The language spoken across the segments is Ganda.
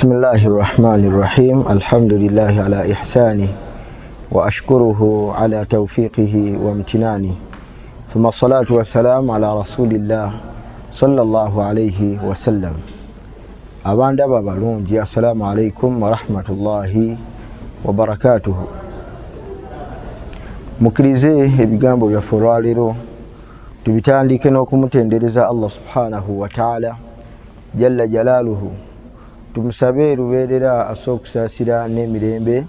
بسم الله الرحمن الرحيم الحمد لله على إحسانه وأشكره على توفيقه وامتنانه ثم الصلاة والسلام على رسول الله صلى الله عليه وسلم أبان دابا بالونجي السلام عليكم ورحمة الله وبركاته مكرزي ebigambo byaffe olwaleero tubitandike n'okumutendereza Allah subhanahu wa ta'ala jalla jalaaluhu tumusabe lubeerera asookusaasira n'emirembe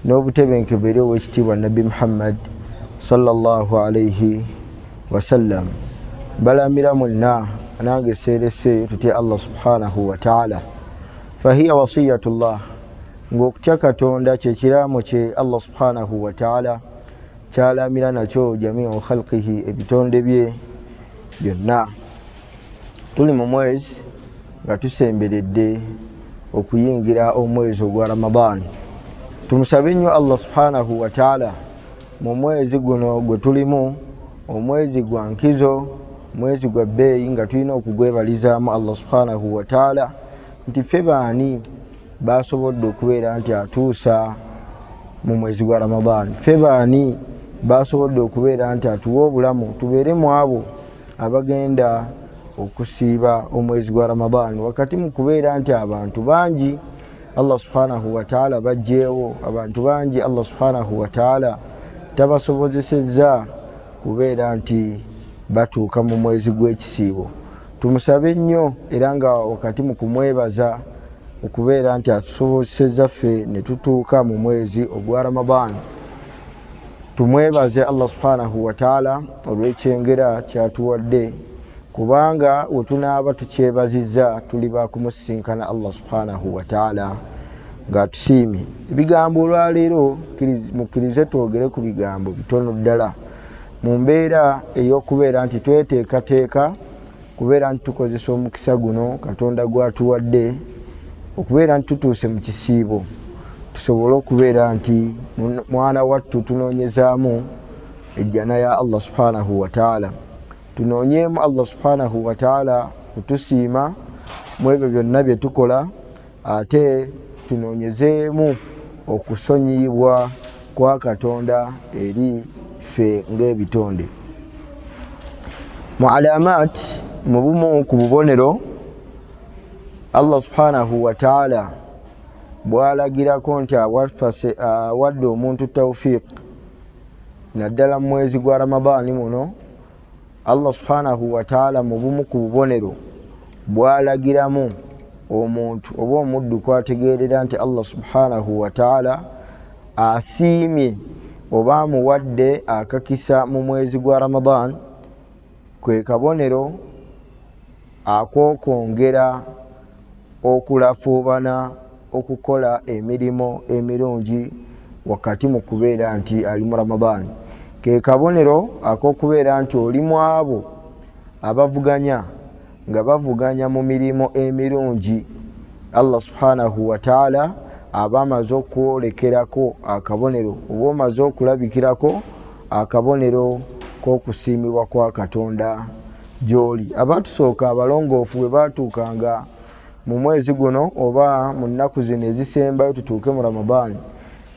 n'obutebenkeberero ow'ekitiibwa Nabbi Muhammad sallallahu alayhi wasallam balamira mwenna nange seerese tutye Allah subhanahu wa ta'ala fahiya wasiyatullah ng'okutya Katonda kyekiraamo kye Allah subhanahu wa ta'ala kyalamira nakyo jamiu khalqihi ebitonde bye byonna. Tuli mu mwezi nga tusemberedde okuyingira omwezi ogwa Ramadan. Tumusabe nnyo Allah subhanahu wa ta'ala mu mwezi guno gwe tulimu, omwezi gwa nkizo, mwezi gwa bbeeyi, nga tulina okugwebalizaamu Allah subhanahu wa ta'ala nti ffe baani basobodde okubeera nti atuusa mu mwezi gwa Ramadan. Ffe baani basobodde okubeera nti atuwa obulamu tubeere mu abo abagenda okusiiba omwezi gwa Ramadan. Wakati mu kubeera nti abantu bangi Allah subhanahu wa ta'ala bajjeewo, abantu bangi Allah subhanahu wa ta'ala tabasobozesezza kubeera nti batuuka mu mwezi gw'ekisiibo. Tumusabe nnyo era nga wakati mu kumwebaza okubeera nti atusobozesezza ffe ne tutuuka mu mwezi ogwa Ramadan. Tumwebaze Allah subhanahu wa ta'ala olw'ekyengera kyatuwadde, kubanga wetunaaba tukyebazizza tuli bakumusinkana Allah subhanahu wa ta'ala nga tusiimye. Ebigambo olwaleero mukkirize twogere ku bigambo bitono ddala mu mbeera ey'okubeera nti tweteekateeka kubeera nti tukozesa omukisa guno Katonda gwatuwadde okubeera nti tutuuse mu kisiibo, tusobole okubeera nti mwana wattu tunoonyezaamu ejjana ya Allah subhanahu wa ta'ala, tunoonyeemu Allah subhanahu wa ta'ala kutusiima mu ebyo byonna bye tukola, ate tunoonyezeemu okusonyiyibwa kwa Katonda eri ffe ng'ebitonde. Mu alamaat, mu bumu ku bubonero Allah subhanahu wa ta'ala bw'alagirako nti awadde omuntu tawfiq naddala mu mwezi gwa Ramadani muno, Allah subhanahu wa ta'ala mu bumu ku bubonero bw'alagiramu omuntu oba omuddu kwategeerera nti Allah subhanahu wa ta'ala asiimye oba amuwadde akakisa mu mwezi gwa Ramadan, kwe kabonero ak'okwongera okulafuubana okukola emirimu emirungi wakati mu kubeera nti ali mu Ramadan. Ke kabonero ak'okubeera nti oli mu abo abavuganya nga bavuganya mu mirimu emirungi, Allah subhanahu wa ta'ala aba amaze okwolekerako akabonero oba omaze okulabikirako akabonero k'okusiimibwa kwa Katonda gy'oli. Abatusooka abalongoofu bwe baatuukanga mu mwezi guno oba mu nnaku zino ezisembayo tutuuke mu Ramadan,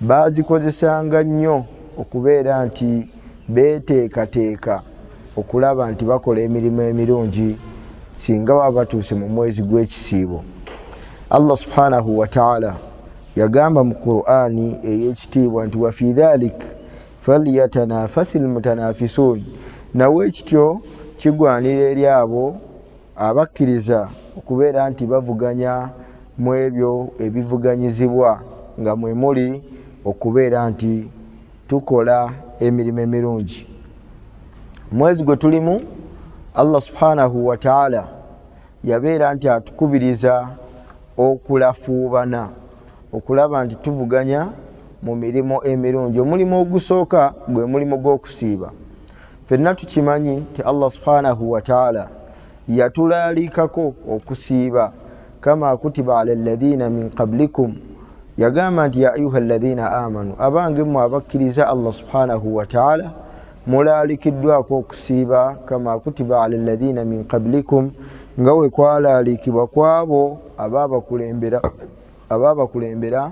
baazikozesanga nnyo okubeera nti beeteekateeka okulaba nti bakola emirimu emirungi singa baba batuuse mu mwezi gw'ekisiibo. Allah subhanahu wa ta'ala yagamba mu Qur'ani ey'ekitiibwa nti wa fi dhalik falyatanafasi almutanafisun, nawe ekityo kigwanira eri abo abakkiriza okubeera nti bavuganya mu ebyo ebivuganyizibwa nga mwe muli okubeera nti tukola emirimu emirungi. Mwezi gwe tulimu Allah subhanahu wa ta'ala yabeera nti atukubiriza okulafuubana, okulaba nti tuvuganya mu mirimu emirungi. Omulimu ogusooka gwe mulimu gw'okusiiba. Ffenna tukimanyi nti Allah subhanahu wa ta'ala yatulaalikako okusiiba, kama kutiba ala alladhina min qablikum, yagamba nti ya ayuha alladhina amanu, abange mmwe abakkiriza Allah subhanahu wa ta'ala mulaalikiddwako okusiiba, kama kutiba ala alladhina min qablikum, nga we kwalaalikibwa kwabo abaabakulembera ababakulembera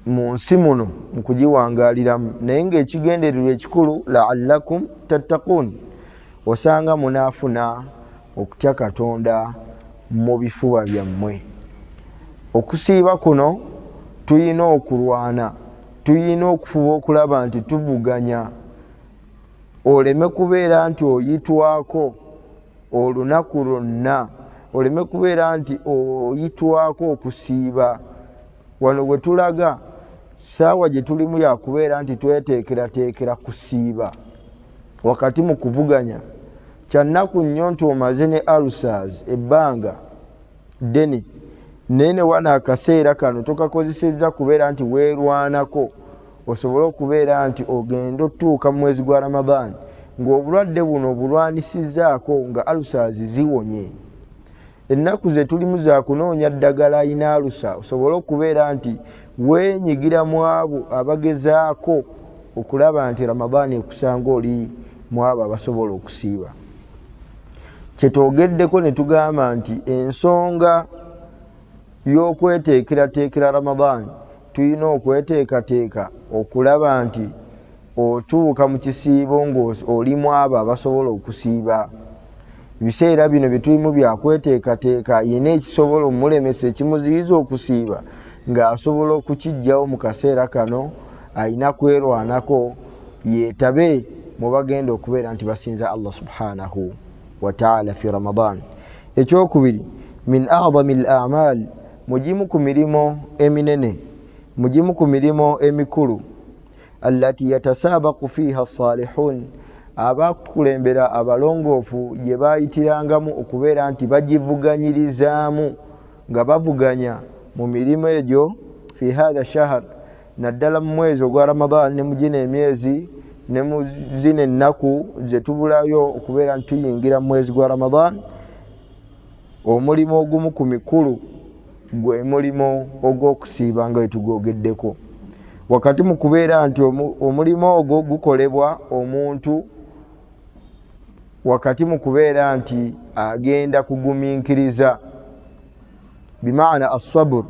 mu nsi muno mu kugiwangaaliramu, naye ng'ekigendererwa ekikulu la'allakum tattaqun, osanga munaafuna okutya Katonda mu bifuba byammwe. Okusiiba kuno tuyina okulwana, tuyina okufuba okulaba nti tuvuganya, oleme kubeera nti oyitwako olunaku lwonna, oleme kubeera nti oyitwako okusiiba. Wano we tulaga saawa gye tulimu yakubeera nti tweteekerateekera kusiiba wakati mu kuvuganya. Kyannaku nnyo nti omaze ne ulcers ebbanga ddene, naye ne wana akaseera kano tokakozesezza kubeera nti weerwanako, osobole okubeera nti ogenda otuuka mu mwezi gwa Ramadhan ng'obulwadde buno obulwanisizzaako nga ulcers ziwonye. Ennaku ze tulimu za kunoonya ddagala ayina alusa, osobole okubeera nti weenyigira mu abo abagezaako okulaba nti Ramadhan ekusanga oli mu abo abasobola okusiiba. Kyetwogeddeko ne tugamba nti ensonga y'okweteekerateekera Ramadhan tuyina okweteekateeka okulaba nti otuuka mu kisiibo ng'oli mu abo abasobola okusiiba. Ebiseera bino bye tulimu bya kweteekateeka, yina ekisobola omulemesa ekimuziyiza okusiiba ng'asobola okukijjawo mu kaseera kano, ayina kwerwanako yeetabe mu bagenda okubeera nti basinza Allah subhanahu wa ta'ala fi Ramadhan. Ekyokubiri, min a'zami al-a'mal, mugimu ku mirimo eminene, mugimu ku mirimo emikulu, allati yatasabaqu fiha as-salihun, abakulembera abalongoofu gye baayitirangamu okubeera nti bagivuganyirizaamu nga bavuganya mu mirimu egyo fi hadha shahar, naddala mu mwezi ogwa Ramadhan ne mu gino emyezi ne mu zino ennaku ze tubulayo okubeera nti tuyingira mu mwezi gwa Ramadhan. Omulimu ogumu ku mikulu gwe mulimo ogw'okusiiba nga wetugwogeddeko. Wakati mu kubeera nti omulimu ogwo gukolebwa omuntu wakati mu kubeera nti agenda kugumiikiriza, bimaana as-sabr,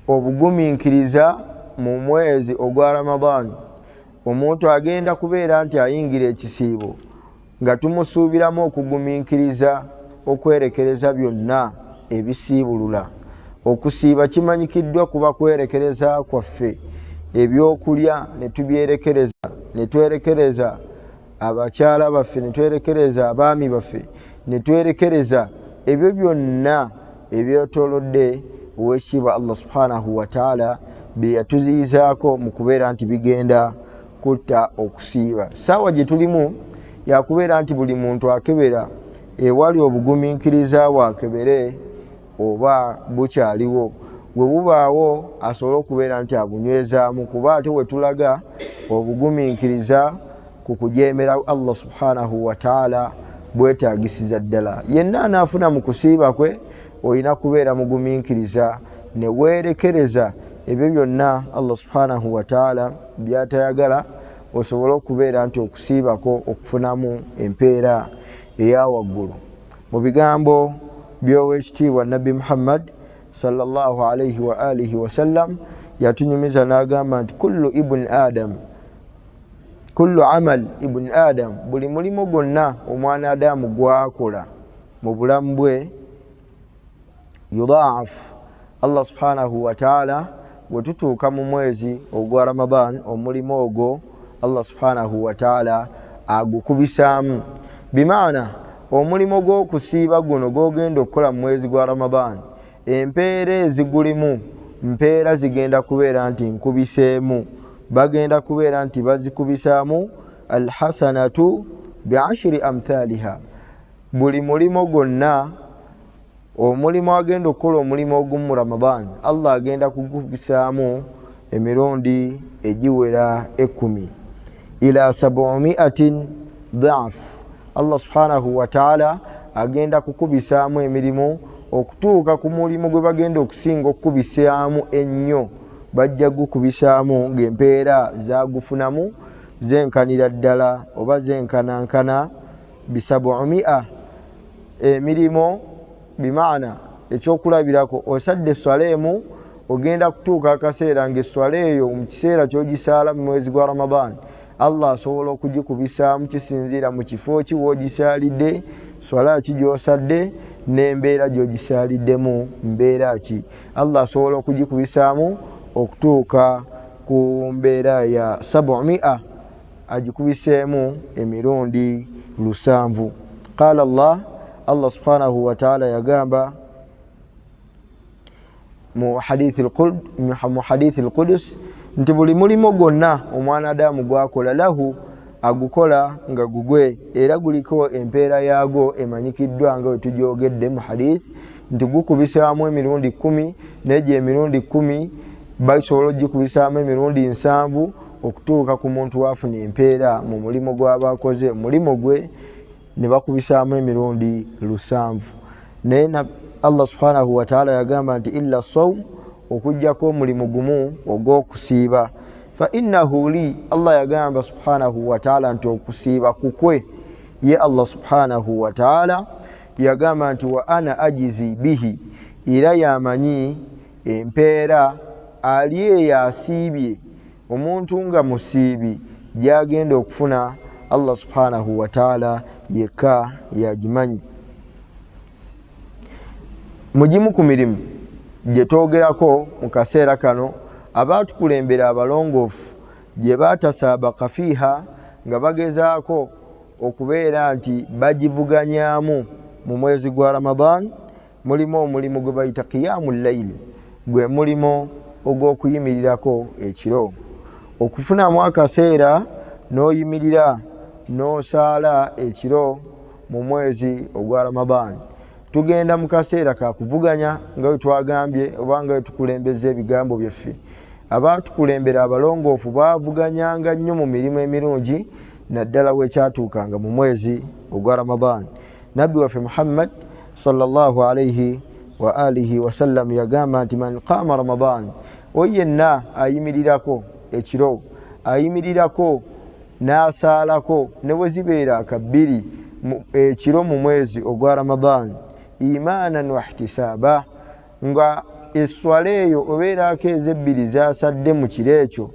obugumiikiriza mu mwezi ogwa Ramadhan. Omuntu agenda kubeera nti ayingira ekisiibo nga tumusuubiramu okugumiikiriza okwerekereza byonna ebisiibulula. Okusiiba kimanyikiddwa kuba kwerekereza kwaffe, ebyokulya ne tubyerekereza, ne twerekereza abakyala baffe, ne twerekereza abaami baffe, ne twerekereza ebyo byonna ebyetoolodde ow'ekitiibwa Allah subhanahu wa ta'ala bye yatuziyizaako mu kubeera nti bigenda kutta okusiiba. Saawa gye tulimu yakubeera nti buli muntu akebera ewali obugumiikiriza bwakebere oba bukyaliwo. Bwe bubaawo asobole okubeera nti abunywezaamu, kuba ate we tulaga obugumiikiriza ku kujeemera Allah subhanahu wa ta'ala bwetaagisiza ddala. Yenna anaafuna mu kusiiba kwe olina kubeera mugumiikiriza ne weerekereza ebyo byonna Allah subhanahu wa ta'ala by'atayagala, osobole okubeera nti okusiibako okufunamu empeera eya waggulu. Mu bigambo by'owekitiibwa Nabbi Muhammad sallallahu alayhi wa alihi wa sallam yatunyumiza n'agamba nti kullu amal ibn adam, buli mulimu gwonna omwana Adamu gwakola mu bulamu bwe, yudhaaf, Allah subhanahu wa ta'ala bwe tutuuka mu mwezi ogwa Ramadhan omulimu ogwo Allah subhanahu wa ta'ala agukubisaamu. Bimaana omulimu gw'okusiiba guno gw'ogenda okukola mu mwezi gwa Ramadhan, empeera ezigulimu mpeera zigenda kubeera nti nkubiseemu, bagenda kubeera nti bazikubisaamu alhasanatu bi'ashri amthaliha. Buli mulimu gwonna, omulimu agenda okukola omulimu ogumu mu Ramadhan, Allah agenda kugukubisaamu emirundi egiwera 10 ila 700 dhaaf. Allah subhanahu wa ta'ala agenda kukubisaamu emirimu okutuuka ku mulimu gwe bagenda okusinga okukubisaamu ennyo, bajja gukubisaamu ng'empeera zagufunamu zenkanira ddala oba zenkanankana bi 700 emirimo, bimaana ekyokulabirako osadde esswala emu ogenda kutuuka akaseera ng'esswala eyo mu kiseera ky'ogisaala mu mwezi gwa Ramadan Allah asobola okugikubisaamu kisinziira mu kifo ki w'ogisaalidde, swala ki gy'osadde n'embeera gy'ogisaaliddemu mbeera ki. Allah asobola okugikubisaamu okutuuka ku mbeera ya 700 agikubiseemu emirundi 700. Qala Allah subhanahu wa ta'ala yagamba mu hadithi al-Qudus nti buli mulimo gwonna omwana Adamu gwakola lahu agukola nga gugwe era guliko empeera yaago emanyikiddwa nga wetugyogedde mu hadith nti gukubisaamu emirundi 10 n'egyo emirundi 10 basobola ogikubisaamu emirundi 7 okutuuka ku muntu wafuna empeera mu mulimo gw'abakoze omulimo gwe ne bakubisaamu emirundi 700. naye Allah subhanahu wa ta'ala yagamba nti illa sawm okujjako omulimu gumu ogw'okusiiba fa innahu li Allah yagamba subhanahu wa ta'ala nti okusiiba kukwe ye Allah subhanahu wa ta'ala yagamba nti wa ana ajizi bihi era yamanyi empeera ali eyo asiibye omuntu nga musiibi gyagenda okufuna Allah subhanahu wa ta'ala yekka yagimanyi. Mugimu ku mirimu gye twogerako mu kaseera kano abaatukulembera abalongoofu gye baatasaabaka fiiha nga bagezaako okubeera nti bagivuganyaamu mu mwezi gwa Ramadan mulimu omulimu gwe bayita qiyamul layl, gwe mulimo ogw'okuyimirirako ekiro, okufunamu akaseera n'oyimirira n'osaala ekiro mu mwezi ogwa Ramadan. Tugenda mu kaseera ka kuvuganya nga bwe twagambye oba nga bwe tukulembeza ebigambo byaffe. Abaatukulembera abalongoofu baavuganyanga nnyo mu mirimu emirungi naddala wekyatuukanga mu mwezi ogwa Ramadan. Nabbi waffe Muhammad sallallahu alayhi wa alihi wasallam yagamba nti man qaama Ramadan, oyo yenna ayimirirako ekiro, ayimirirako n'asaalako ne bwe zibeera akabbiri ekiro mu mwezi ogwa Ramadan imanan wa ihtisaaba, nga esswala eyo obeerako ezebbiri zasadde mu kiro ekyo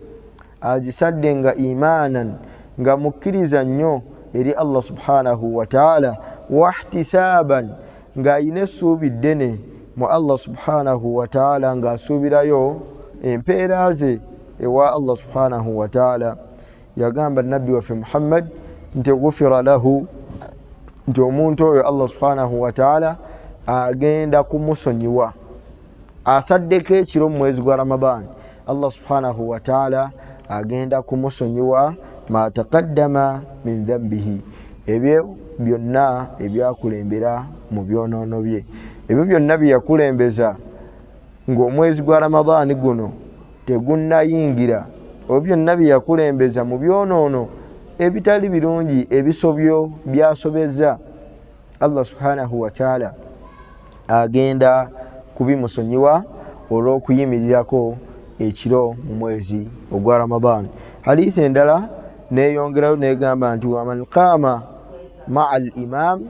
agisadde nga imanan, nga mukkiriza nnyo eri Allah subhanahu wa ta'ala, wa ihtisaaban, ng'ayina essuubi ddene mu Allah subhanahu wa ta'ala, ng'asuubirayo empeera ze ewa Allah subhanahu wa ta'ala. Yagamba nabbi waffe Muhammad nti ghufira lahu, nti omuntu oyo Allah subhanahu wa ta'ala agenda kumusonyiwa asaddeko ekiro mu mwezi gwa Ramadan. Allah subhanahu wa ta'ala agenda kumusonyiwa ma taqaddama min dhanbihi, ebyo byonna ebyakulembera mu byonoono bye, ebyo byonna byeyakulembeza ng'omwezi gwa Ramadan guno tegunnayingira, ebyo byonna byeyakulembeza mu byonoono ebitali birungi, ebisobyo byasobezza, Allah subhanahu wa ta'ala agenda kubimusonyiwa olw'okuyimirirako ekiro mu mwezi ogwa Ramadan. Hadithi endala neyongerayo negamba nti waman qaama ma'a al-imam,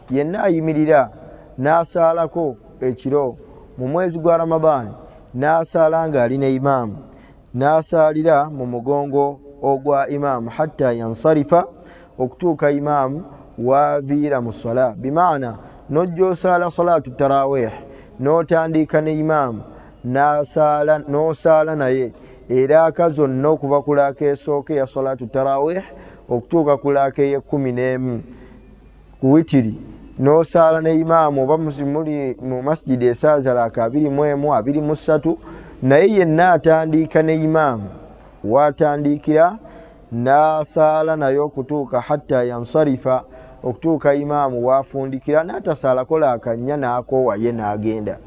yenna ayimirira n'asaalako ekiro mu mwezi gwa Ramadan, n'asaala ng'ali ne imam, n'asaalira mu mugongo ogwa imam hatta yansarifa, okutuuka imam waaviira mu sala. Bimaana nojja osaala salatu tarawih n'otandika ne imam n'osaala naye eraaka zonna okuva ku laaka esooka eya salatu tarawih okutuuka ku laaka ey'e11 ku witiri, n'osaala ne imaamu oba muli mu masjidi esaaza laaka 21 23, naye yenna atandika ne imaamu waatandikira n'asaala naye okutuuka hatta yansarifa, okutuuka imaamu waafundikira, n'atasaalako laaka 4 n'akoowa ye n'agenda.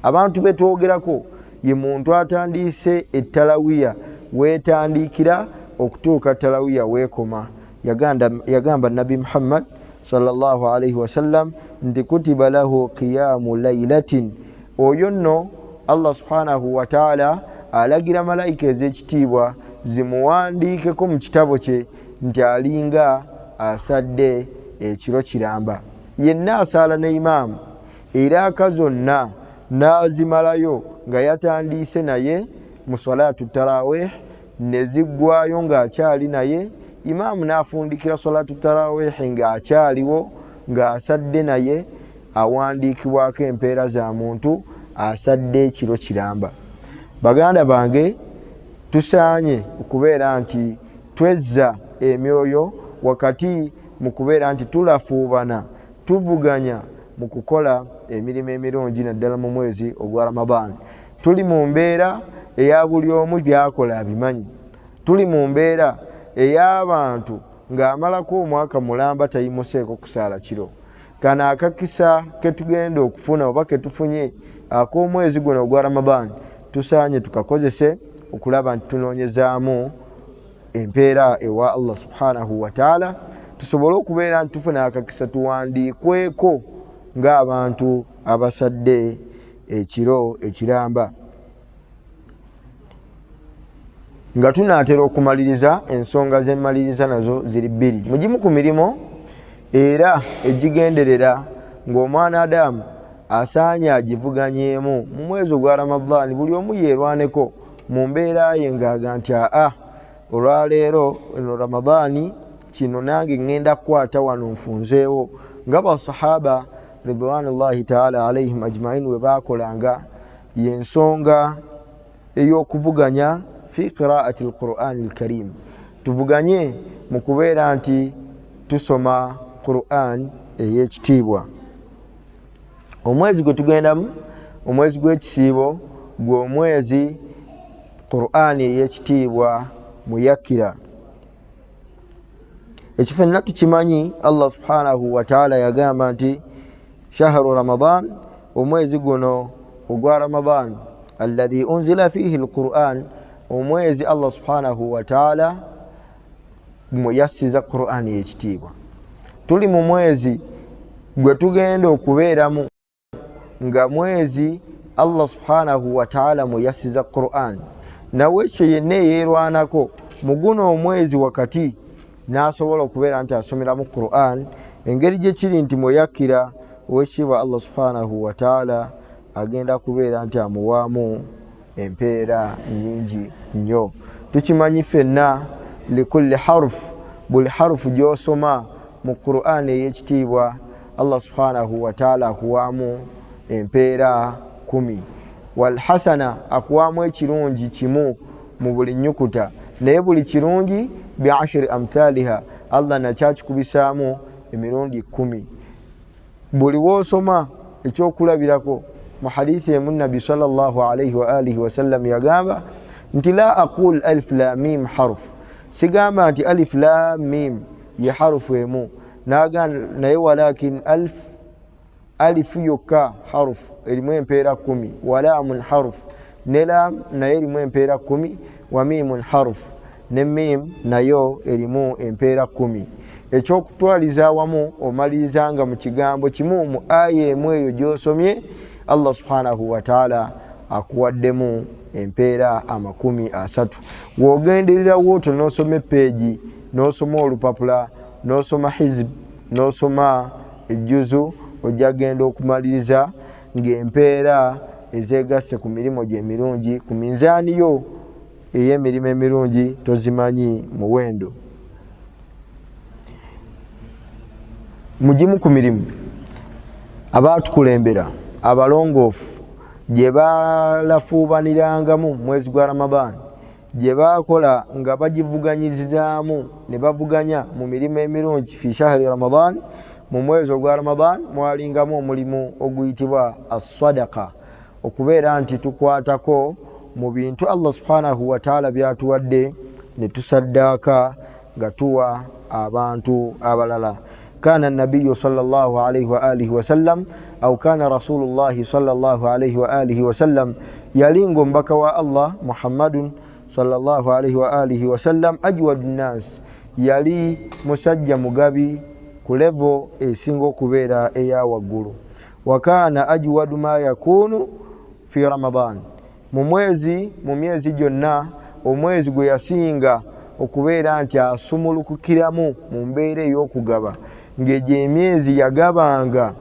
Abantu betwogerako ye muntu atandise ettalawiya weetandikira okutuuka talawiya weekoma. Yagamba Nabi Muhammad sallallahu alayhi wasallam nti kutiba lahu qiyamu laylatin, oyo nno Allah subhanahu wa ta'ala alagira malayika ez'ekitiibwa zimuwandiikeko mu kitabo kye nti alinga asadde ekiro kiramba. Yenna asaala ne imaamu eraaka zonna n'azimalayo nga yatandiise naye mu salaatu tarawih ne ziggwayo ng'akyali naye, imaamu n'afundikira salaatu tarawih ng'akyaliwo ng'asadde naye, awandiikibwako empeera za muntu asadde ekiro kiramba. Baganda bange, tusaanye okubeera nti twezza emyoyo wakati mu kubeera nti tulafuubana, tuvuganya mu kukola emirimu emirungi naddala mu mwezi ogwa Ramadan. Tuli mu mbeera eya buli omu byakola abimanyi. Tuli mu mbeera ey'abantu ng'amalako omwaka mulamba tayimuseeko kusaala kiro. Kano akakisa ke tugenda okufuna oba ke tufunye ak'omwezi guno ogwa Ramadan, tusaanye tukakozese okulaba nti tunoonyezaamu empeera ewa Allah subhanahu wa ta'ala, tusobole okubeera nti tufuna akakisa tuwandiikweko ng'abantu abasadde ekiro ekiramba. Nga tunaatera okumaliriza, ensonga z'emmaliriza nazo ziri bbiri. Mugimu ku mirimo era egigenderera ng'omwana Adamu asaanye agivuganyeemu mu mwezi ogwa Ramadhan, buli omu yeerwaneko mu mbeera ye ng'aga nti olwaleero eno Ramadhani kino nange ngenda kukwata wano nfunzeewo, nga basahaba ridwanullahi taala alaihim ajmain we baakolanga. Y'ensonga ey'okuvuganya fi qiraati alqur'ani alkarim. Tuvuganye mu kubeera nti tusoma Qur'an ey'ekitiibwa. Omwezi gwe tugendamu, omwezi gw'ekisiibo, gwe omwezi Qur'an ey'ekitiibwa muyakira. Ekyo ffenna tukimanyi. Allah subhanahu wa ta'ala yagamba nti shahru Ramadan, omwezi guno ogwa Ramadan, alladhi unzila fihi alquran, omwezi Allah subhanahu wa ta'ala muyassiza Qur'an y'ekitiibwa. Tuli mu mwezi gwe tugenda okubeeramu nga mwezi Allah subhanahu wa ta'ala muyassiza Qur'an. Nawe ekyo yenna yeerwanako mu guno omwezi wakati n'asobola okubeera nti asomeramu Qur'an, engeri gye kiri nti muyakira, owekitiibwa Allah subhanahu wa ta'ala agenda kubeera nti amuwaamu empeera nnyingi nnyo. Tukimanyi ffenna likulli harf, buli harufu gy'osoma mu Qur'an ey'ekitiibwa Allah subhanahu wa ta'ala akuwaamu empeera 10. Wal hasana, akuwaamu ekirungi kimu mu buli nnyukuta, naye buli kirungi bi 10 amthaliha, Allah nakyakikubisaamu emirundi 10. Buli woosoma ekyokulabirako mu hadithi emu Nabbi sallallahu alayhi wa alihi wa sallam yagamba nti la aqul alif lam mim harf, sigamba nti alif lam mim ye harufu emu, naye walakin alif yokka harufu erimu empeera 10, walaamun harufu, ne lam naye erimu empeera 10, wa mimun harufu, ne mim nayo erimu empeera 10. Ekyokutwaliza awamu omalirizanga mu kigambo kimu mu aya emu eyo gy'osomye, Allah subhanahu wa ta'ala akuwaddemu empeera 30. W'ogendererawo otyo n'osoma epeegi, n'osoma olupapula, n'osoma hizb, n'osoma ejjuzu, ojja genda okumaliriza ng'empeera ezeegasse ku mirimu gye emirungi, ku minzaani yo ey'emirimu emirungi tozimanyi muwendo. Mugimu ku mirimu abaatukulembera abalongoofu gye balafuubanirangamu mwezi gwa Ramadan, gye baakola nga bagivuganyizaamu ne bavuganya mu mirimu emirungi fi shahri Ramadan, mu mwezi ogwa Ramadan mwalingamu omulimu oguyitibwa as-sadaqa, okubeera nti tukwatako mu bintu Allah subhanahu wa ta'ala byatuwadde ne tusaddaaka nga tuwa abantu abalala. Kana an-nabiyyu sallallahu alayhi wa alihi wa sallam au kana rasulullahi sallallahu alayhi wa alihi wa sallam, yalinga omubaka wa Allah Muhammadun sallallahu alayhi wa alihi wa sallam ajwadu nnas, yali musajja mugabi ku levo esinga okubeera eya waggulu. Wa kana ajwadu ma yakunu fi Ramadan, mu myezi gyonna omwezi gwe yasinga okubeera nti asumulukukiramu mu mbeera ey'okugaba, ng'egyo emyezi yagabanga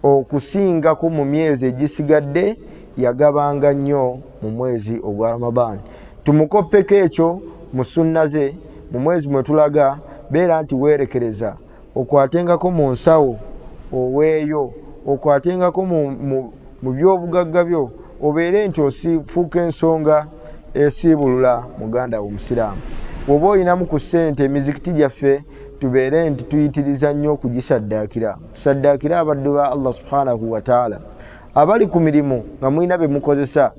okusingako mu myezi egisigadde yagabanga nnyo mu mwezi ogwa Ramadan. Tumukoppeko ekyo mu sunna ze mu mwezi mwe tulaga, beera nti weerekereza okwatengako mu nsawo oweeyo, okwatengako mu byobugagga byo, obeere nti osifuuka ensonga esiibulula muganda wo Omusiraamu. Bw'oba olinamu ku ssente, emizikiti gyaffe tubeere nti tuyitiriza nnyo okugisaddaakira. Tusaddaakire abaddu ba Allah subhanahu wa ta'ala. Abali ku mirimu nga mulina be mukozesa,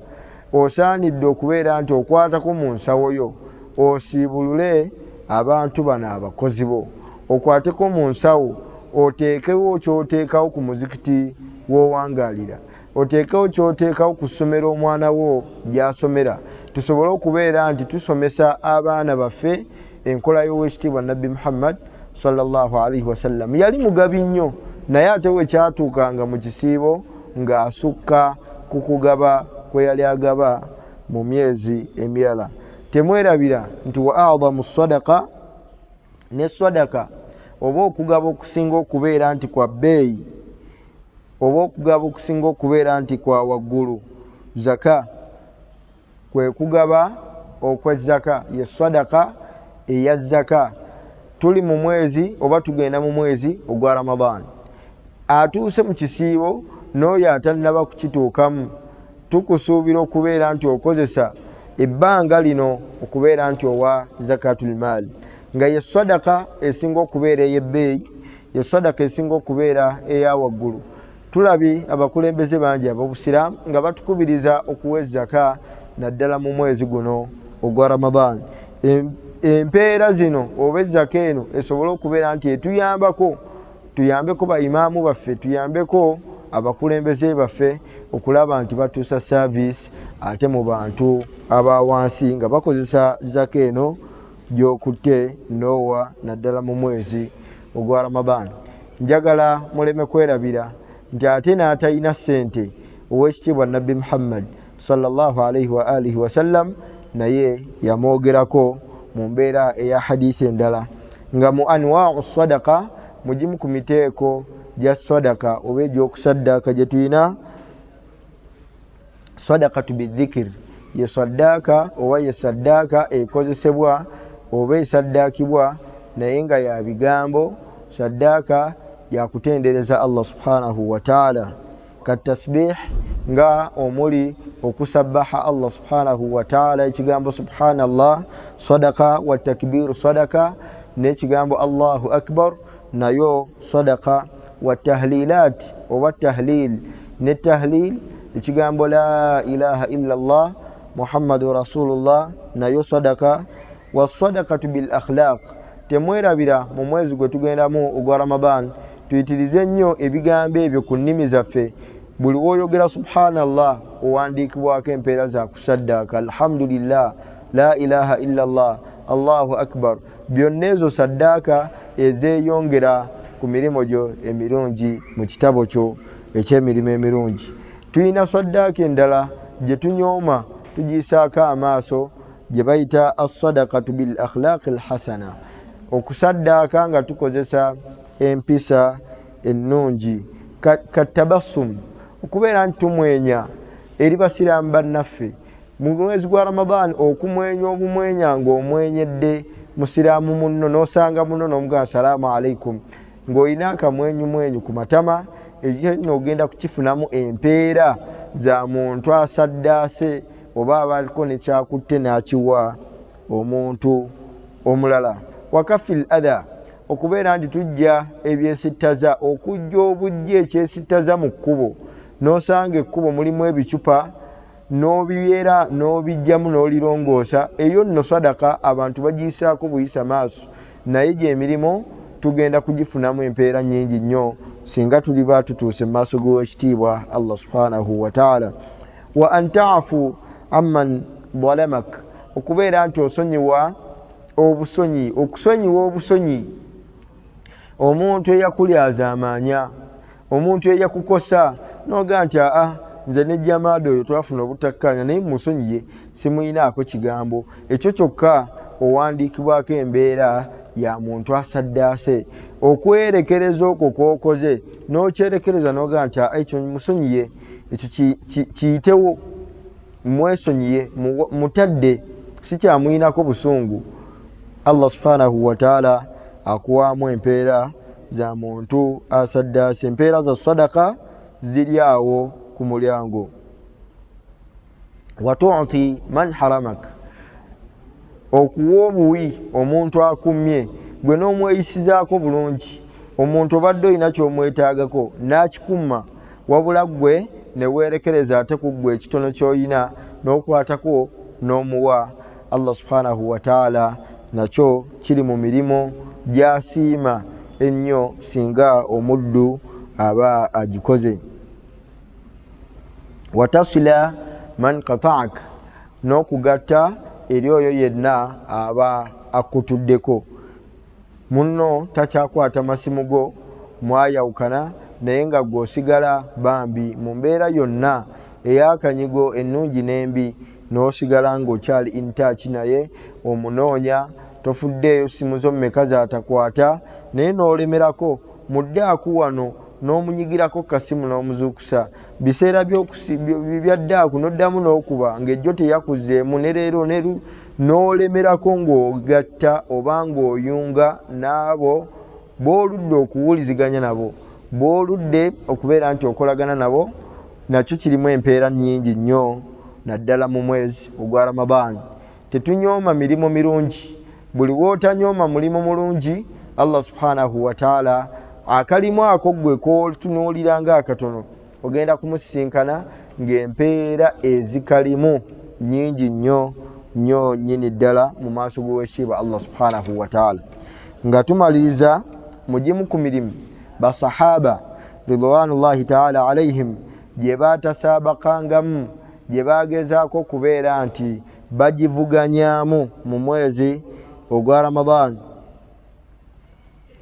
osaanidde okubeera nti okwatako mu nsawo yo osiibulule abantu bano abakozi bo. Okwateko mu nsawo oteekewo ky'oteekawo ku muzikiti w'owangaalira, oteekewo ky'oteekawo ku ssomero omwana wo gy'asomera, tusobole okubeera nti tusomesa abaana baffe enkola y'Oweekitiibwa Nabbi Muhammad sallallahu alaihi wasallam. Yali mugabi nnyo, naye ate we kyatuukanga mu kisiibo ng'asukka ku kugaba kwe yali agaba mu myezi emirala. Temwerabira nti wa a'dhamu sadaqa, ne sadaka oba okugaba okusinga okubeera nti kwa bbeeyi, oba okugaba okusinga okubeera nti kwa waggulu, zaka kwe kugaba okw'ezzaka, ye sadaka eya zaka. Tuli mu mwezi oba tugenda mu mwezi ogwa Ramadan, atuuse mu kisiibo n'oyo atannaba kukituukamu, tukusuubira okubeera nti okozesa ebbanga lino okubeera nti owa zakatul maal, nga ye sadaka esinga okubeera ey'ebbeeyi, ye sadaka esinga okubeera eya waggulu. Tulabi abakulembeze bangi ab'Obusiraamu nga batukubiriza okuwa ezzaka naddala mu mwezi guno ogwa Ramadan. Empeera zino oba ezzaka eno esobole okubeera nti etuyambako, tuyambeko baimaamu baffe, tuyambeko abakulembeze baffe okulaba nti batuusa service ate mu bantu aba wansi nga bakozesa zaka eno gy'okutte n'owa naddala mu mwezi ogwa Ramadan. Njagala muleme kwerabira nti ate n'atalina ssente Oweekitiibwa Nabbi Muhammad sallallahu alaihi wa alihi wasallam naye yamwogerako mu mbeera eya hadiisi endala nga mu anwaa'u sadaqa, mugimu ku miteeko gya sadaka oba egy'okusaddaaka gye tulina, sadaqatu bidhikr, ye saddaaka oba ye saddaaka ekozesebwa oba esaddaakibwa naye nga ya bigambo, saddaaka yakutendereza Allah subhanahu wa ta'ala, katasbih nga omuli okusabbaha Allah subhanahu wa ta'ala, ekigambo subhanallah sadaka, wa takbiru sadaka, n'ekigambo Allahu akbar nayo sadaka, wa tahlilat oba tahlil, ne tahlil ekigambo la ilaha illa Allah Muhammadu rasulullah nayo sadaka, wa sadaqatu bil akhlaq. Temwerabira mu mwezi gwe tugendamu ogwa Ramadan tuyitirize nnyo ebigambo ebyo ku nnimi zaffe. Buli woyogera subhanallah owandiikibwako empeera za kusaddaaka, alhamdulillah, la ilaha illa Allah, Allahu akbar. Byonna ezo saddaaka ezeeyongera ku mirimo gyo emirungi mu kitabo kyo eky'emirimu emirungi. Tuyina saddaaka endala gye tunyooma tugisaako amaaso gye bayita as-sadaqatu bil akhlaqi al-hasana, okusaddaaka nga tukozesa empisa ennungi, katabassum, okubeera nti tumwenya eri basiraamu bannaffe mu mwezi gwa Ramadan, okumwenya obumwenya ng'omwenyedde musiraamu munno n'osanga munno n'omugamba assalaamu alaikum ng'olina akamwenyumwenyu ku matama, ekyo n'ogenda kukifunamu empeera za muntu asaddaase oba abaliko ne kyakutte n'akiwa omuntu omulala. Wakafil adha, okubeera nti tujja ebyesittaza, okujja obujja ekyesittaza mu kkubo, n'osanga ekkubo mulimu ebicupa n'obibyera n'obijjamu n'olirongoosa, eyo nno sadaka abantu bagiyisaako buyisa maaso, naye gy'emirimu tugenda kugifunamu empeera nnyingi nnyo singa tuliba tutuuse mu maaso g'Oweekitiibwa Allah subhanahu wa ta'ala. Wa an ta'fu amman dhalamak, okubeera nti osonyiwa obusonyi, okusonyiwa obusonyi omuntu eyakulyaza amaanya, omuntu eyakukosa n'ogaa nti nze ne jamaada oyo twafuna obutakkaanya naye musonyiye simuyinaako kigambo, ekyo kyokka owandiikibwako embeera ya muntu asaddaase. Okwerekereza okwo kw'okoze n'okyerekereza n'ogaa nti ekyo musonyiye, ekyo kiyitewo, mwesonyiye, mutadde, si kyamuyinako busungu. Allah subhanahu wa ta'ala akuwaamu empeera za muntu asaddaase. Empeera za sadaka ziri awo ku mulyango. Watuuti man haramak, okuwa obuwi omuntu akumye, gwe n'omweyisizaako bulungi. Omuntu obadde olina ky'omwetaagako n'akikuma, wabula gwe ne weerekereza ate ku ggwe ekitono ky'olina n'okwatako n'omuwa. Allah subhanahu wa ta'ala nakyo kiri mu mirimu gy'asiima ennyo singa omuddu aba agikoze. Watasila man qata'ak, n'okugatta eri oyo yenna aba akutuddeko. Munno takyakwata masimu go, mwayawukana naye nga gw'osigala bambi mu mbeera yonna ey'akanyigo ennungi n'embi, n'osigala ng'okyali in touch naye, omunoonya, tofuddeeyo simu zo mmeka zaatakwata, naye n'olemerako, muddaaku wano n'omunyigirako kasimu n'omuzuukusa. Biseera byaddaaku n'oddamu n'okuba ng'ejjo teyakuzeemu, ne leero n'olemerako ng'ogatta oba ng'oyunga n'abo b'oludde okuwuliziganya nabo, b'oludde okubeera nti okolagana nabo. Nakyo kirimu empeera nnyingi nnyo, naddala mu mwezi ogwa Ramadaan. Tetunyooma mirimu mirungi. Buli w'otanyooma mulimu mulungi, Allah subhanahu wa ta'ala akalimu ako gwe k'otunuulira ng'akatono, ogenda kumusisinkana ng'empeera ezikalimu nnyingi nnyo nnyo nnyini ddala mu maaso g'owekitiibwa Allah subhanahu wa ta'ala. Nga tumaliriza mu gimu ku mirimu basahaba ridwanullahi ta'ala alayhim gye baatasaabakangamu, gye baagezaako okubeera nti bagivuganyaamu mu mwezi ogwa Ramadaan,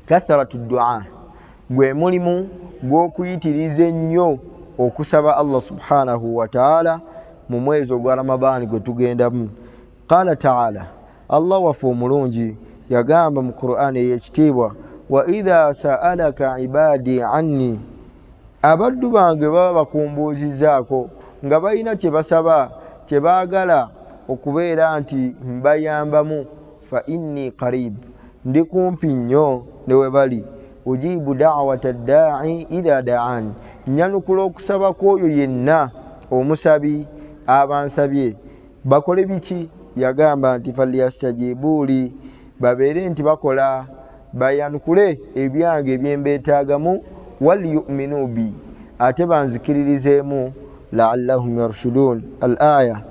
kathratu du'a, gwe mulimu gw'okuyitiriza ennyo okusaba Allah subhanahu wa ta'ala mu mwezi ogwa Ramadaan gwe tugendamu. Qala ta'ala, Allah waffe omulungi yagamba mu Qur'an ey'ekitiibwa, wa idha sa'alaka ibadi anni, abaddu bange baba bakumbuuzizaako nga balina kye basaba, kye baagala okubeera nti mbayambamu, fa inni qarib, ndi kumpi nnyo ne we bali, ujibu da'wata da'i idha da'an, nyanukula okusaba kw'oyo yenna omusabi abansabye. Bakole biki? Yagamba nti falyastajibuuli, babeere nti bakola, bayanukule ebyange ebyembeetaagamu, waliyu'minu bi, ate banzikiririzeemu, la'allahum yarshudun. Al-aya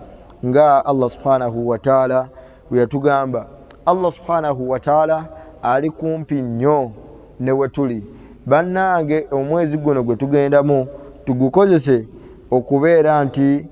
nga Allah subhanahu wa ta'ala bwe yatugamba. Allah subhanahu wa ta'ala ali kumpi nnyo ne we tuli. Bannange, omwezi guno gwe tugendamu tugukozese okubeera nti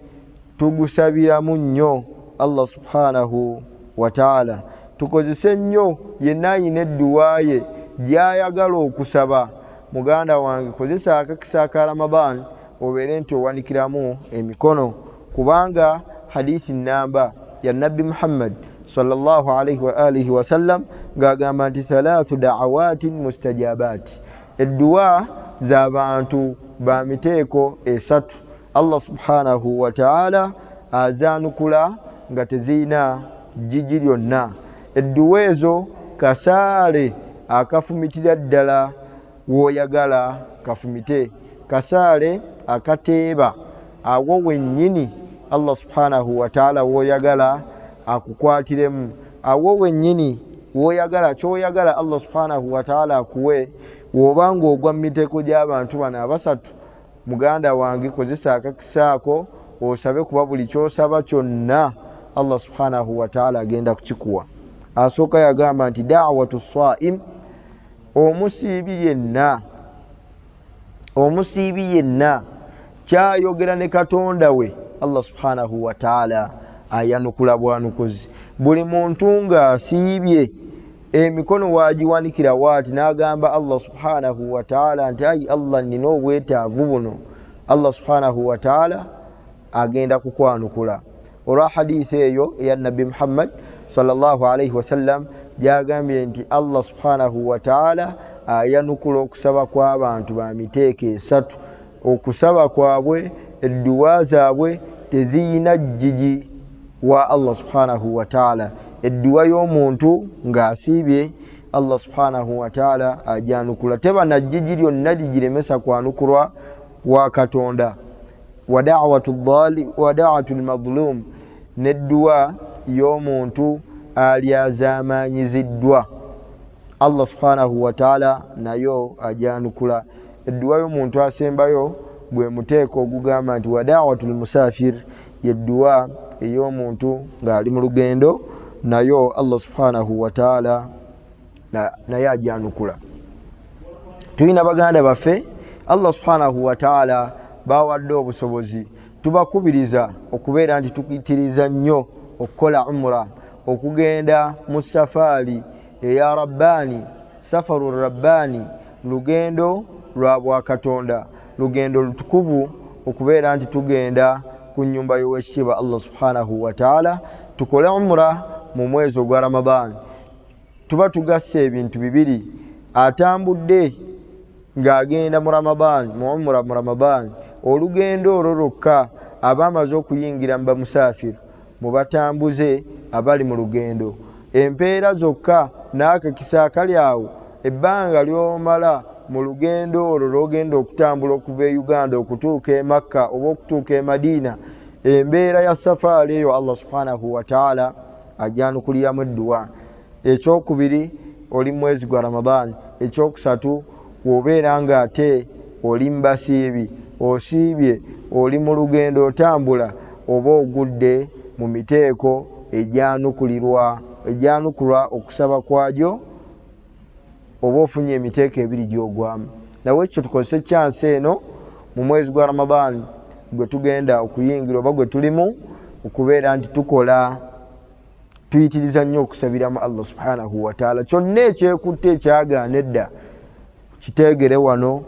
tugusabiramu nnyo Allah subhanahu wa ta'ala. Tukozese nnyo yenna ayina edduwa ye gy'ayagala okusaba. Muganda wange, kozesa akakisa ka Ramadaan obeere nti owanikiramu emikono, kubanga hadithi namba ya Nabbi Muhammad sallallahu alayhi wa alihi wa sallam ng'agamba nti thalathu da'awatin mustajabat, edduwa z'abantu ba miteeko esatu Allah subhanahu wa ta'ala azaanukula nga tezirina jjiji lyonna. Edduwa ezo kasaale akafumitira ddala w'oyagala kafumite, kasaale akateeba awo wennyini Allah subhanahu wa ta'ala w'oyagala akukwatiremu, awo wennyini w'oyagala ky'oyagala Allah subhanahu wa ta'ala akuwe. W'obanga ogwa mu miteeko gy'abantu bano abasatu, muganda wange, kozesa akakisaako osabe, kuba buli ky'osaba kyonna Allah subhanahu wa ta'ala agenda kukikuwa. Asooka yagamba nti da'watu ssaa'im, omusiibi yenna kyayogera ne Katonda we Allah subhanahu wa ta'ala ayanukula bwanukuzi. Buli muntu ng'asiibye emikono waagiwanikira waati n'agamba Allah subhanahu wa ta'ala nti ayi Allah, nina obwetaavu buno, Allah subhanahu wa ta'ala agenda kukwanukula. olwa hadithi eyo eya nabbi Muhammad sallallahu alaihi wasallam gyagambye nti Allah subhanahu wa ta'ala ayanukula okusaba kw'abantu ba miteeko esatu. Okusaba kwabwe edduwa zaabwe teziyina jjiji wa Allah subhanahu wa ta'ala. Edduwa y'omuntu ng'asiibye Allah subhanahu wa ta'ala ajanukula, teba na jjiji lyonna ligiremesa kwanukulwa wa Katonda. Wa da'watu al-madhlum, n'edduwa y'omuntu alyazamanyiziddwa Allah subhanahu wa ta'ala nayo ajanukula. Edduwa y'omuntu asembayo gwe muteeko ogugamba nti wa da'watul musafir, yedduwa ey'omuntu ng'ali mu lugendo, nayo Allah subhanahu wa ta'ala naye ajanukula. Tulina baganda baffe Allah subhanahu wa ta'ala bawadde obusobozi, tubakubiriza okubeera nti tukitiriza nnyo okukola umra, okugenda mu safaari eya Rabbani, safaru Rabbani, lugendo lwa bwakatonda, lugendo lutukuvu, okubeera nti tugenda ku nnyumba y'owekitiibwa Allah subhanahu wa ta'ala, tukole umra mu mwezi ogwa Ramadan. Tuba tugasse ebintu bibiri, atambudde ng'agenda mu Ramadan, mu umra mu Ramadan, olugendo olwo lwokka aba amaze okuyingira mu bamusaafiru, mu batambuze abali mu lugendo. Empeera zokka n'akakisa akali awo, ebbanga ly'omala mu lugendo olwo lw'ogenda okutambula okuva e Uganda okutuuka e Makka oba okutuuka e Madiina, embeera ya safaari eyo Allah subhanahu wa ta'ala ajanukuliramu edduwa. Ekyokubiri oli mwezi gwa Ramadan. Ekyokusatu bw'obeera ng'ate oli mu basiibi, osiibye, oli mu lugendo otambula, oba ogudde mu miteeko ejanukulwa okusaba kwagyo, oba ofunye emiteeko ebiri gy'ogwamu. Nawe ekyo tukozese chance eno mu mwezi gwa Ramadan gwe tugenda okuyingira oba gwe tulimu, okubeera nti tukola, tuyitiriza nnyo okusabiramu Allah subhanahu wa ta'ala. Kyonna ekyekutte ekyagaana edda kiteegere wano,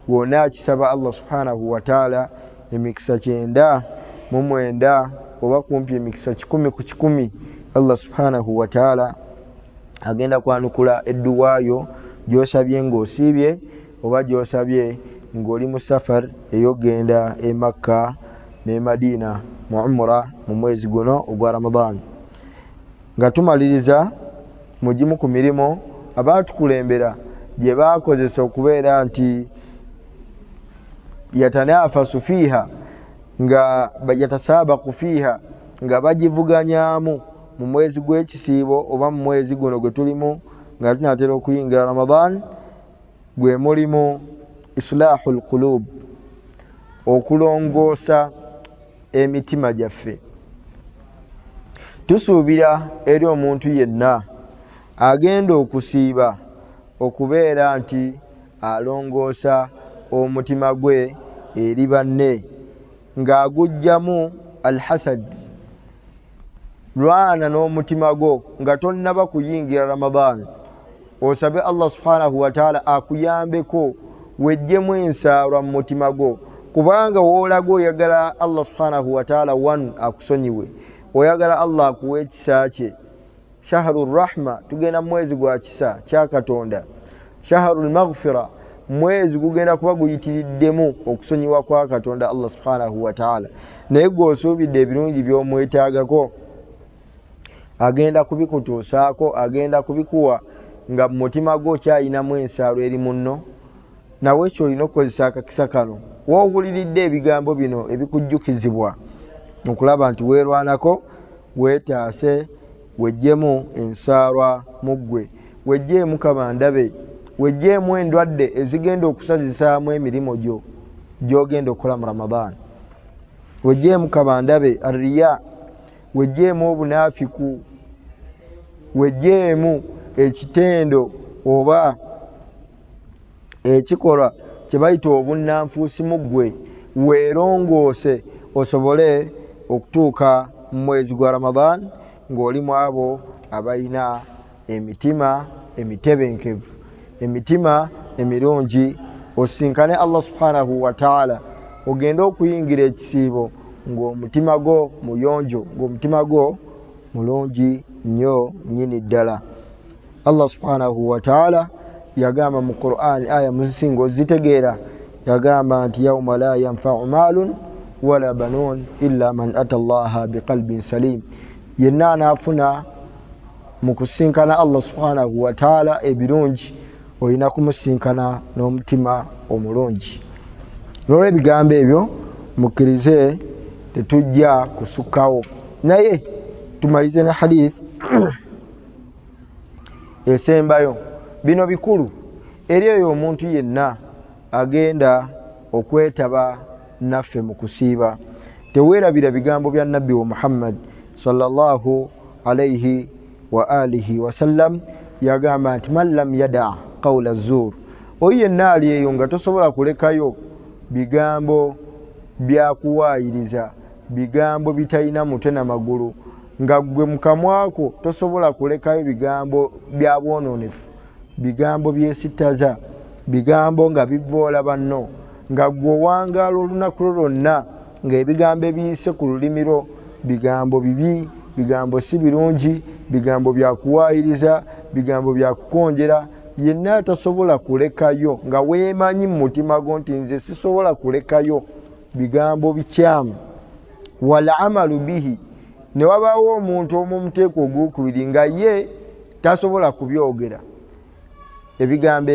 wonna akisaba Allah subhanahu wa ta'ala emikisa 99 oba kumpi emikisa 100 ku 100 Allah subhanahu wa ta'ala agenda kwanukula edduwaayo gy'osabye ng'osiibye oba gy'osabye ng'oli mu safar ey'ogenda e Makka ne Madiina mu umra mu mwezi guno ogwa Ramadan. Nga tumaliriza mu gimu ku mirimo abaatukulembera gye baakozesa okubeera nti yatanafasu fiiha, nga yatasaabaku fiiha, nga bagivuganyaamu mu mwezi gw'ekisiibo oba mu mwezi guno gwe tulimu nga tunatera okuyingira Ramadan, gwe mulimu islahul qulub, okulongoosa emitima gyaffe. Tusuubira eri omuntu yenna agenda okusiiba okubeera nti alongoosa omutima gwe eri banne, ng'agujjamu alhasad. Lwana n'omutima gwo nga tonnaba kuyingira Ramadan, osabe Allah subhanahu wa ta'ala akuyambeko, wejjemu ensaalwa mu mutima gwo, kubanga woolaga oyagala Allah subhanahu wa ta'ala wanu akusonyiwe, oyagala Allah akuwe ekisa kye. Shahrul rahma, tugenda mwezi gwa kisa kya Katonda. Shahrul maghfira, mwezi gugenda kuba guyitiriddemu okusonyiwa kwa Katonda Allah subhanahu wa ta'ala. Naye gw'osuubidde ebirungi by'omwetaagako, agenda kubikutuusaako, agenda kubikuwa nga mu mutima gwo kyayinamu ensaalo eri munno. Nawe ekyo olina okukozesa akakisa kano, woowuliridde ebigambo bino ebikujjukizibwa, okulaba nti weerwanako, weetaase, wejjemu ensaalwa mu ggwe, wejjeemu kabandabe, wejjeemu endwadde ezigenda okusazisaamu emirimu gyo gy'ogenda okukola mu Ramadan, wejjeemu kabandabe arriya, wejjeemu obunaafiku, wejjeemu ekitendo oba ekikolwa kye bayita obunnanfuusi mu ggwe, weerongoose osobole okutuuka mu mwezi gwa Ramadan ng'oli mu abo abalina emitima emitebenkevu, emitima emirungi, osinkane Allah subhanahu wa ta'ala, ogende okuyingira ekisiibo ng'omutima gwo muyonjo, ng'omutima gwo mulungi nnyo nnyini ddala. Allah subhanahu wa ta'ala yagamba mu Qur'an aya muzingo zitegeera, yagamba nti yawma la yanfa'u maalun wala banuun illa man ata Allaha biqalbin salim. Yenna anaafuna mu kusinkana Allah subhanahu wa ta'ala ebirungi olina kumusinkana n'omutima omulungi. Olwo ebigambo ebyo mukkirize tetujja kusukkawo, naye tumalize ne hadith esembayo. Bino bikulu eri oyo omuntu yenna agenda okwetaba naffe mu kusiiba. Teweerabira bigambo bya Nabbi wa Muhammad sallallahu alayhi wa alihi wasallam, yagamba nti man lam yada qawla zuur, oyo yenna ali eyo nga tosobola kulekayo bigambo byakuwaayiriza, bigambo bitalina mutwe na magulu, nga gwe mukamwako tosobola kulekayo bigambo bya bwonoonefu, bigambo byesittaza, bigambo nga bivoola banno, nga gwe owangaala olunaku lwonna ng'ebigambo ebiyise ku lulimi lwo bigambo bibi, bigambo si birungi, bigambo byakuwaayiriza, bigambo byakukonjera. Yenna atasobola kulekayo nga weemanyi mu mutima gwo nti nze sisobola kulekayo bigambo bikyamu. Wala amalu bihi, ne wabaawo omuntu omumuteeko ogwokubiri nga ye tasobola kubyogera ebigambo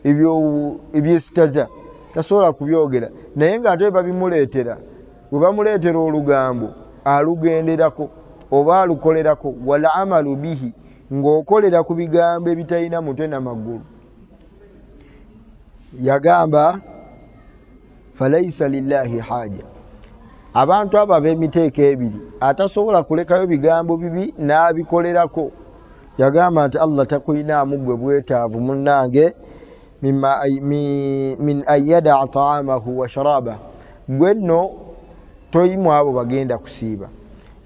ebyo ebyesitaza, tasobola kubyogera, naye ng'ate babimuleetera. Bwe bamuleetera olugambo alugenderako oba alukolerako. Wala amalu bihi, ng'okolera ku bigambo ebitalina mutwe na magulu. Yagamba falaisa lillahi haja, abantu abo ab'emiteeko ebiri atasobola kulekayo bigambo bibi n'abikolerako. Yagamba nti Allah takulinaamu gwe bwetaavu munnange min ayyada ta'amahu wa sharaba, gwe nno toyimu abo bagenda kusiiba.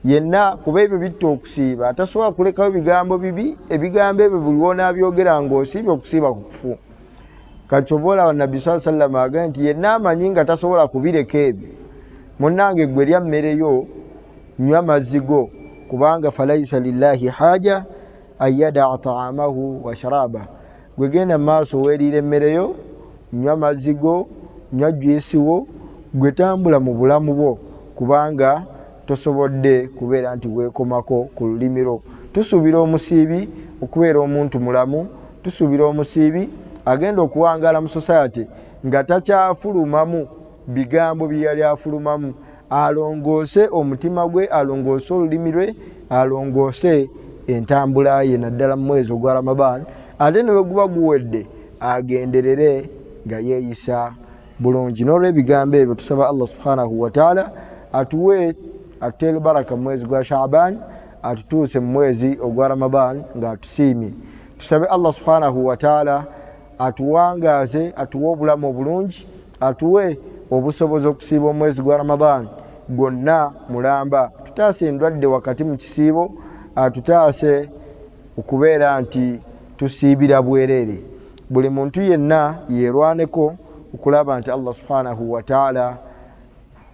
Yenna kuba ebyo bitta okusiiba atasobola kulekayo bigambo bibi. Ebigambo ebyo buli wonaabyogera ng'osiibye okusiiba ku kufu. Kacobola wa Nabbi sallallahu alayhi wa sallam agamba nti yenna amanyi nga tasobola kubireka ebyo, munnange gwe lya mmere yo, nywa mazzi go, kubanga falaisa lillahi haja ayyada ta'amahu wa sharaba. Gwe genda maaso weeriira emmere yo, nywa mazzi go, nywa juisi wo, gwe tambula mu bulamu bwo, kubanga tosobodde kubeera nti weekomako ku lulimi lwo. Tusuubira omusiibi okubeera omuntu mulamu, tusuubira omusiibi agenda okuwangaala mu society nga takyafulumamu bigambo bye yali afulumamu. Alongoose omutima gwe, alongoose olulimi lwe, alongoose entambula ye naddala mu mwezi ogwa Ramadan. Ate ne bwe guba guwedde agenderere nga yeeyisa bulungi. N'olw'ebigambo ebyo tusaba Allah subhanahu wa ta'ala atuwe atuteere baraka mu mwezi gwa Shaaban, atutuuse mu mwezi ogwa Ramadan nga atusiimye. Tusabe Allah subhanahu wa ta'ala atuwangaaze, atuwe obulamu obulungi, atuwe obusobozi okusiiba omwezi gwa Ramadan gwonna mulamba. Tutaase endwadde wakati mu kisiibo, atutaase okubeera nti tusiibira bwereere. Buli muntu yenna yeerwaneko okulaba nti Allah subhanahu wa ta'ala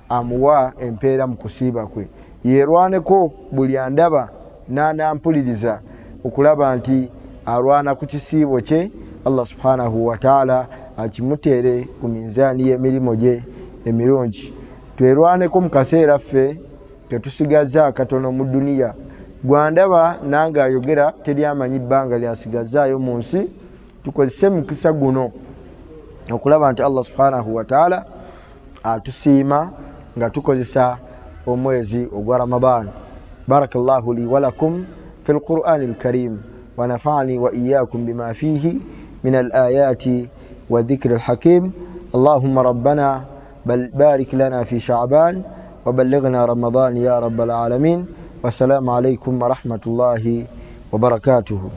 amuwa empeera mu kusiiba kwe. Yeerwaneko buli andaba n'anampuliriza okulaba nti alwana ku kisiibo kye, Allah subhanahu wa ta'ala akimuteere ku minzaani y'emirimu gye emirungi. Twerwaneko mu kaseera ffe tetusigaza katono mu duniya. Gwandaba nange ayogera teri amanyi bbanga lyasigazaayo mu nsi. Tukozese mukisa guno okulaba nti Allah subhanahu wa ta'ala atusiima nga tukozesa omwezi ogwa Ramadan. Barakallahu li wa lakum fil Qur'anil Karim wa nafa'ani wa iyyakum bima fihi min al-ayati wa dhikril hakim. Allahumma rabbana barik lana fi Sha'ban wa ballighna Ramadan ya rabbal alamin. Wassalamu alaykum wa rahmatullahi wa barakatuhu.